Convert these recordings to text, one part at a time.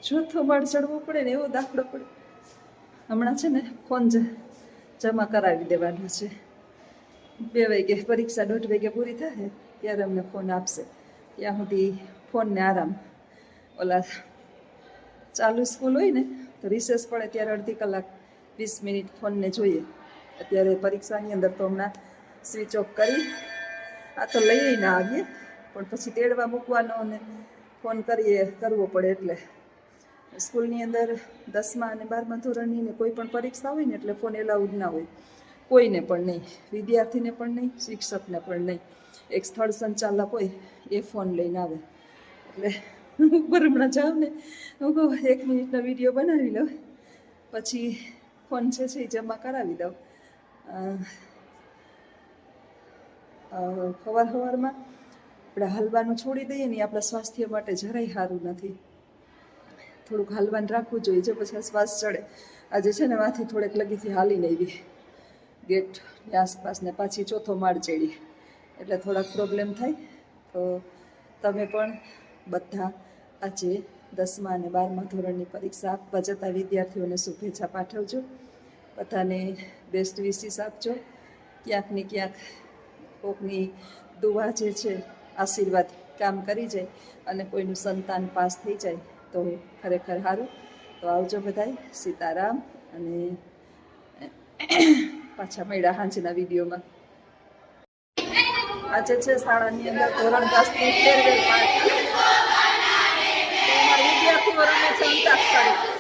ચોથો માળ ચડવો પડે ને એવો દાખલો પડે. હમણાં છે ને ફોન જમા કરાવી દેવાનો છે. 2 વાગે પરીક્ષા 1:30 વાગે પૂરી થાય ત્યારે અમને ફોન આપશે. ત્યાં સુધી ફોનને આરામ. ઓલા ચાલુ સ્કૂલ હોય ને તો રિસેસ પડે ત્યારે અડધી કલાક 20 મિનિટ ફોનને જોઈએ. અત્યારે પરીક્ષાની અંદર તો હમણાં સ્વિચ ઓફ કરી આ તો લઈએ ના આવીએ, પણ પછી તેડવા મૂકવાનો અને ફોન કરવો પડે. એટલે સ્કૂલની અંદર 10મા અને 12મા ધોરણની ને કોઈ પણ પરીક્ષા હોય ને એટલે ફોન એલાઉડ ના હોય કોઈને પણ નહીં, વિદ્યાર્થીને પણ નહીં, શિક્ષકને પણ નહીં. એક સ્થળ સંચાલક હોય એ ફોન લઈને આવે. એટલે ઉપર હમણાં જાઉં ને હું કહું 1 મિનિટનો વિડીયો બનાવી લઉં, પછી ફોન છે એ જમા કરાવી દઉં. સવારમાં આપણે હાલવાનું છોડી દઈએ ને આપણા સ્વાસ્થ્ય માટે જરાય સારું નથી. થોડુંક હાલવાનું રાખવું જોઈએ છે, પછી શ્વાસ ચડે. આજે છે ને વાથી થોડેક લગીથી હાલીને આવી ગેટની આસપાસ ને પાછી 4થો માળ ચડી, એટલે થોડાક પ્રોબ્લેમ થાય. તો તમે પણ બધા આજે 10મા અને 12મા ધોરણની પરીક્ષા આપવા જતા વિદ્યાર્થીઓને શુભેચ્છા પાઠવજો. બધાને બેસ્ટ વિશીસ આપજો. ક્યાંક ને ક્યાંક કોકની દુઆ જે છે આશીર્વાદ કામ કરી જાય અને કોઈનું સંતાન પાસ થઈ જાય તો ખરેખર સારું. તો આવજો બધાય. સીતારામ. અને પાછા મળ્યા સાંજના વિડીયોમાં. આજે છે શાળાની અંદર ધોરણ 10ની ફેરવેલ પાર્ટી. વિદ્યાર્થીઓ રમે છે અંતાક્ષરી.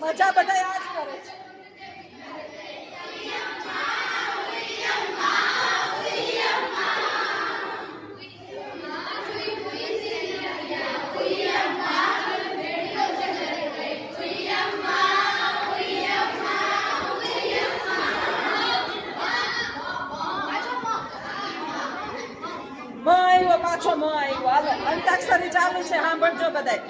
મજા બધા આ જ કરે છે. પાછો મ આવ્યો. હાલો અંતાક્ષરી ચાલુ છે, સાંભળજો બધાય.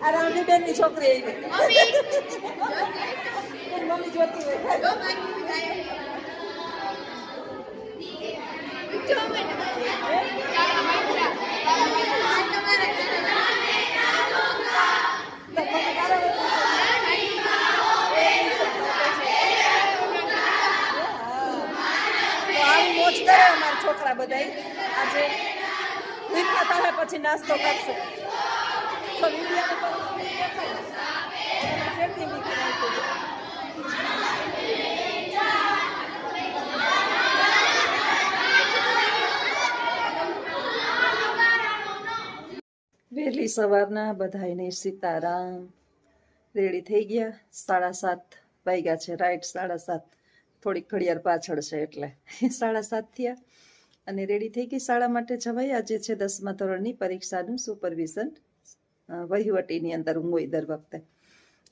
આ રામજી બેન ની છોકરી આવી મમ્મી જોતી હોય. મોજ કરે અમારા છોકરા બધા. આજે ભીખા તારે પછી નાસ્તો કરશે. વહેલી સવારના બધાને સીતારામ. રેડી થઈ ગયા. 7:30 વાગ્યા છે. રાઈટ 7:30. થોડીક ઘડિયાળ પાછળ છે એટલે 7:30 થયા અને રેડી થઈ ગઈ શાળા માટે જવાય. આજે છે 10મા ધોરણની પરીક્ષાનું સુપરવિઝન. વહીવટીની અંદર હું હોય દર વખતે,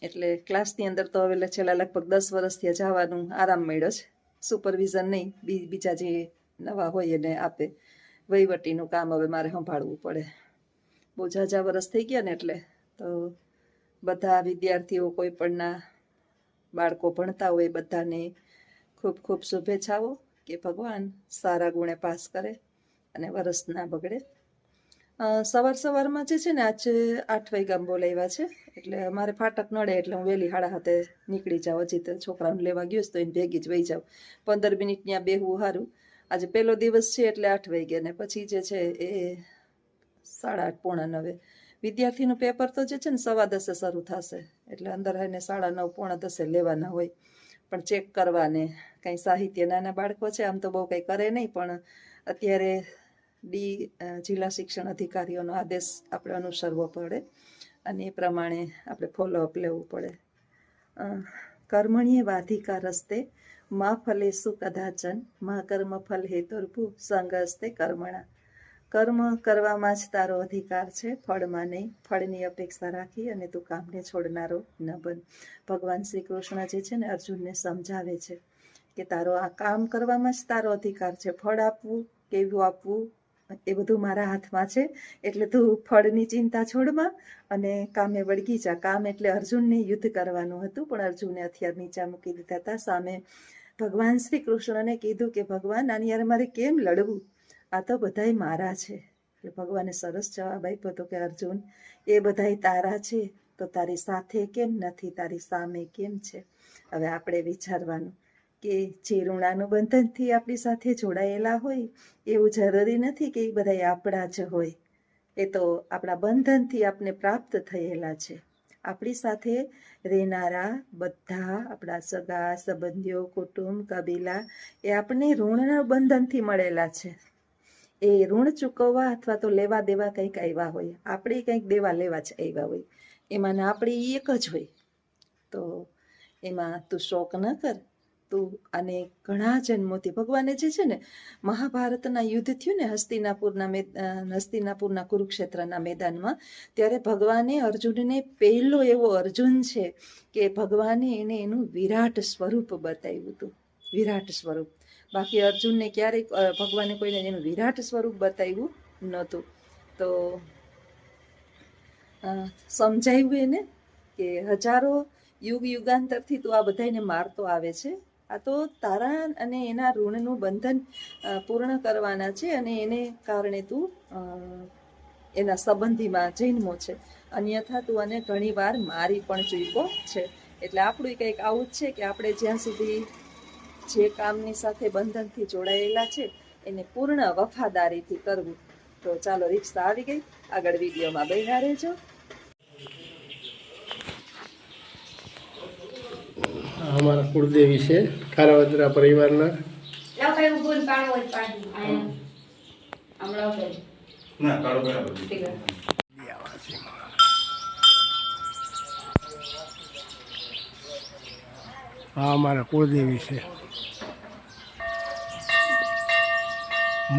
એટલે ક્લાસની અંદર તો હવે છેલ્લા લગભગ 10 વર્ષથી જવાનું આરામ મળ્યો છે. સુપરવિઝન નહીં, બીજા જે નવા હોય એને આપે. વહીવટીનું કામ હવે મારે સંભાળવું પડે. બહુ ઝાઝા વર્ષ થઈ ગયા ને એટલે. તો બધા વિદ્યાર્થીઓ કોઈ પણના બાળકો ભણતા હોય બધાને ખૂબ ખૂબ શુભેચ્છાઓ કે ભગવાન સારા ગુણે પાસ કરે અને વરસ ના બગડે. સવારમાં જે છે ને આજે 8 વાગ્યા બોલાવ્યા છે, એટલે અમારે ફાટક નડે એટલે હું વહેલી 7:30 નીકળી જાઉં. હજી તો છોકરાઓને લેવા ગયું તો એને ભેગી જ વહી જાઉં. 15 મિનિટ ત્યાં બેહવું સારું. આજે પહેલો દિવસ છે એટલે 8 વાગ્યા ને પછી જે છે એ 8:30 પોણા 9 વિદ્યાર્થીનું પેપર તો જે છે ને 10:15 શરૂ થશે, એટલે અંદર એને 9:30 પોણા 10 લેવાના હોય, પણ ચેક કરવાને કંઈ સાહિત્ય. નાના બાળકો છે આમ તો બહુ કંઈ કરે નહીં, પણ અત્યારે જિલ્લા શિક્ષણ અધિકારીઓનો આદેશ આપણે અનુસરવો પડે અને એ પ્રમાણે આપણે ફોલોઅપ લેવું પડે. કર્મણ્યે વાધિકા રસ્તે મા ફલેસુ કદાચન મા કર્મ ફલ હેતુર્ભુ સંગસ્તે કર્મણા. કર્મ કરવામાં જ તારો અધિકાર છે, ફળમાં નહીં. ફળની અપેક્ષા રાખી અને તું કામને છોડનારો ન બન. ભગવાન શ્રી કૃષ્ણ જે છે ને અર્જુનને સમજાવે છે કે તારો આ કામ કરવામાં જ તારો અધિકાર છે. ફળ આપવું કેવું આપવું એ બધું મારા હાથમાં છે, એટલે તું ફળની ચિંતા છોડમાં અને કામે વળગી જા. કામ એટલે અર્જુનને યુદ્ધ કરવાનું હતું, પણ અર્જુને હથિયાર નીચા મૂકી દીધા હતા. સામે ભગવાન શ્રી કૃષ્ણને કીધું કે ભગવાન આની યાર મારે કેમ લડવું, આ તો બધાય મારા છે. એટલે ભગવાને સરસ જવાબ આપ્યો હતો કે અર્જુન, એ બધાય તારા છે તો તારી સાથે કેમ નથી, તારી સામે કેમ છે. હવે આપણે વિચારવાનું કે જે ઋણાનુબંધનથી આપણી સાથે જોડાયેલા હોય એવું જરૂરી નથી કે એ બધા આપણા જ હોય. એ તો આપણા બંધનથી આપણે પ્રાપ્ત થયેલા છે. આપણી સાથે રહેનારા બધા આપણા સગા સંબંધીઓ, કુટુંબ, કબીલા એ આપણને ઋણના બંધનથી મળેલા છે. એ ઋણ ચૂકવવા અથવા તો લેવા દેવા કંઈક આવ્યા હોય, આપણે કંઈક દેવા લેવા જ આવ્યા હોય, એમાં આપણી એક જ હોય. તો એમાં તું શોક ન કર. તું અને ઘણા જન્મોથી ભગવાને જે છે ને મહાભારતના યુદ્ધ થયું ને હસ્તિનાપુરના કુરુક્ષેત્રના મેદાનમાં, ત્યારે ભગવાને અર્જુનને પહેલો એવો અર્જુન છે કે ભગવાને એને એનું વિરાટ સ્વરૂપ બતાવ્યું હતું. વિરાટ સ્વરૂપ. બાકી અર્જુનને ક્યારેક ભગવાને કોઈને એનું વિરાટ સ્વરૂપ બતાવ્યું નહોતું. તો સમજાવ્યું એને કે હજારો યુગાંતરથી તું આ બધાને મારતો આવે છે. આ તો તારા અને એના ઋણનું બંધન પૂર્ણ કરવાના છે, અને એને કારણે તું એના સંબંધીમાં જન્મો છે, અન્યથા તું આને ઘણી વાર મારી પણ ચૂક્યો છે. એટલે આપણું કંઈક આવું જ છે કે આપણે જ્યાં સુધી જે કામની સાથે બંધનથી જોડાયેલા છે એને પૂર્ણ વફાદારીથી કરવું. તો ચાલો, રિક્ષા આવી ગઈ, આગળ વિડીયોમાં બન્યા રહેજો. અમારા કુળદેવી છે ખારાવદરા પરિવારના. હા, અમારા કુળદેવી છે.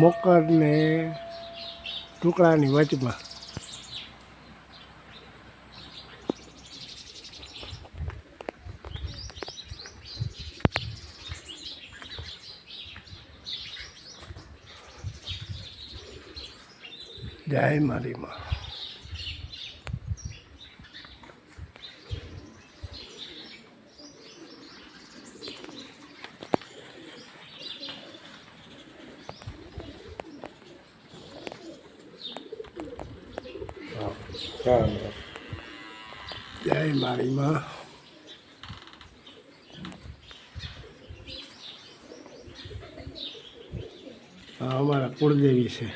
મોકર ને ટુકડાની વચમાં. જય મારી માં. જય મારી માં. અમારા કુળદેવી છે.